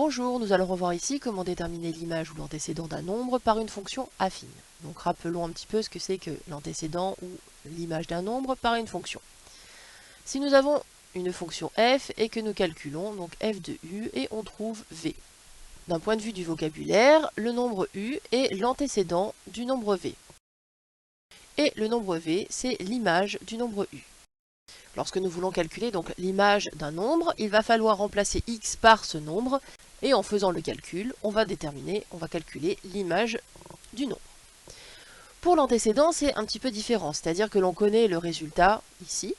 Bonjour, nous allons revoir ici comment déterminer l'image ou l'antécédent d'un nombre par une fonction affine. Donc rappelons un petit peu ce que c'est que l'antécédent ou l'image d'un nombre par une fonction. Si nous avons une fonction f et que nous calculons donc f de u et on trouve v. D'un point de vue du vocabulaire, le nombre u est l'antécédent du nombre v. Et le nombre v, c'est l'image du nombre u. Lorsque nous voulons calculer donc l'image d'un nombre, il va falloir remplacer x par ce nombre, et en faisant le calcul, on va calculer l'image du nombre. Pour l'antécédent, c'est un petit peu différent, c'est-à-dire que l'on connaît le résultat, ici,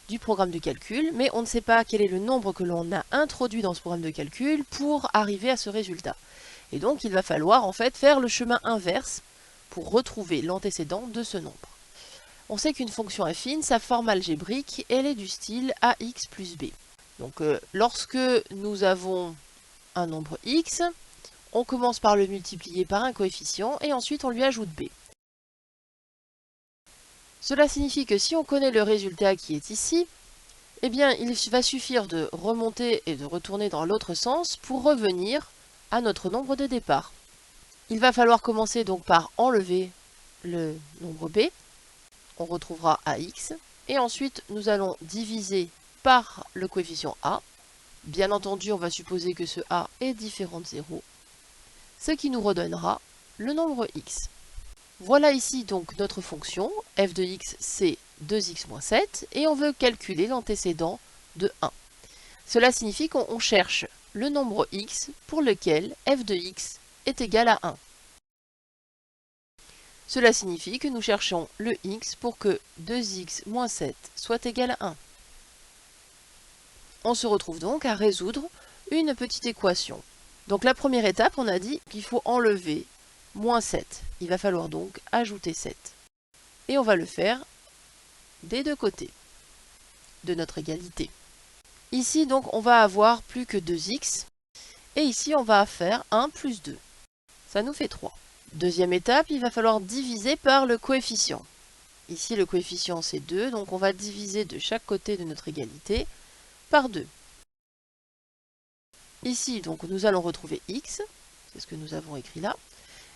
du programme de calcul, mais on ne sait pas quel est le nombre que l'on a introduit dans ce programme de calcul pour arriver à ce résultat. Et donc, il va falloir en fait faire le chemin inverse pour retrouver l'antécédent de ce nombre. On sait qu'une fonction affine, sa forme algébrique, elle est du style ax plus b. Donc lorsque nous avons un nombre x, on commence par le multiplier par un coefficient et ensuite on lui ajoute b. Cela signifie que si on connaît le résultat qui est ici, eh bien il va suffire de remonter et de retourner dans l'autre sens pour revenir à notre nombre de départ. Il va falloir commencer donc par enlever le nombre b. On retrouvera ax, et ensuite nous allons diviser par le coefficient a. Bien entendu, on va supposer que ce a est différent de 0, ce qui nous redonnera le nombre x. Voilà ici donc notre fonction, f de x c'est 2x moins 7, et on veut calculer l'antécédent de 1. Cela signifie qu'on cherche le nombre x pour lequel f de x est égal à 1. Cela signifie que nous cherchons le x pour que 2x moins 7 soit égal à 1. On se retrouve donc à résoudre une petite équation. Donc la première étape, on a dit qu'il faut enlever moins 7. Il va falloir donc ajouter 7. Et on va le faire des deux côtés de notre égalité. Ici, donc, on va avoir plus que 2x. Et ici, on va faire 1 plus 2. Ça nous fait 3. Deuxième étape, il va falloir diviser par le coefficient. Ici, le coefficient, c'est 2, donc on va diviser de chaque côté de notre égalité par 2. Ici, donc, nous allons retrouver x, c'est ce que nous avons écrit là.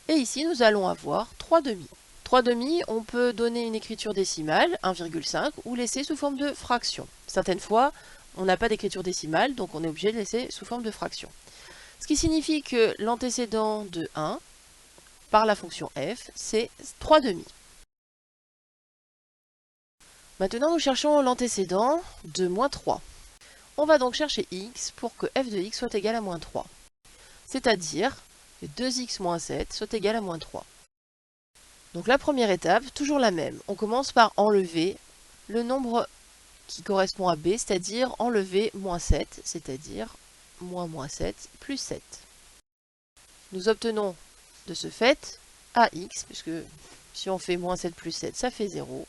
Et ici, nous allons avoir 3 demi. 3 demi, on peut donner une écriture décimale, 1,5, ou laisser sous forme de fraction. Certaines fois, on n'a pas d'écriture décimale, donc on est obligé de laisser sous forme de fraction. Ce qui signifie que l'antécédent de 1, par la fonction f, c'est 3 demi. Maintenant, nous cherchons l'antécédent de moins 3. On va donc chercher x pour que f de x soit égal à moins 3. C'est-à-dire que 2x moins 7 soit égal à moins 3. Donc la première étape, toujours la même. On commence par enlever le nombre qui correspond à b, c'est-à-dire enlever moins 7, c'est-à-dire moins 7 plus 7. Nous obtenons de ce fait ax, puisque si on fait moins 7 plus 7, ça fait 0.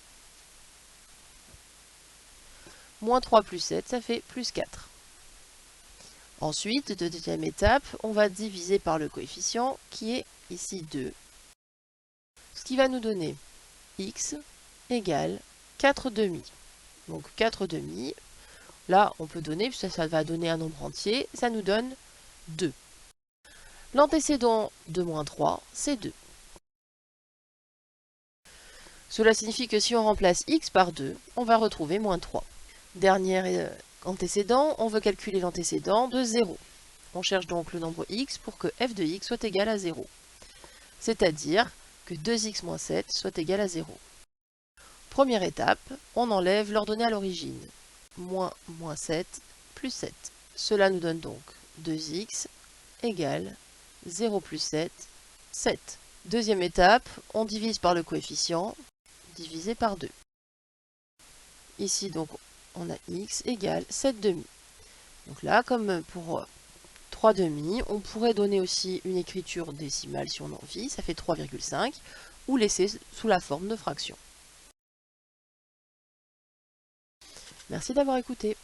Moins 3 plus 7, ça fait plus 4. Ensuite, deuxième étape, on va diviser par le coefficient qui est ici 2. Ce qui va nous donner x égale 4 demi. Donc 4 demi, là on peut donner, puisque ça va donner un nombre entier, ça nous donne 2. L'antécédent de moins 3, c'est 2. Cela signifie que si on remplace x par 2, on va retrouver moins 3. Dernier antécédent, on veut calculer l'antécédent de 0. On cherche donc le nombre x pour que f de x soit égal à 0. C'est-à-dire que 2x moins 7 soit égal à 0. Première étape, on enlève l'ordonnée à l'origine. Moins 7 plus 7. Cela nous donne donc 2x égale 0 plus 7, 7. Deuxième étape, on divise par le coefficient, divisé par 2. Ici, donc, on a x égale 7 demi. Donc là, comme pour 3 demi, on pourrait donner aussi une écriture décimale si on en envie, ça fait 3,5, ou laisser sous la forme de fraction. Merci d'avoir écouté.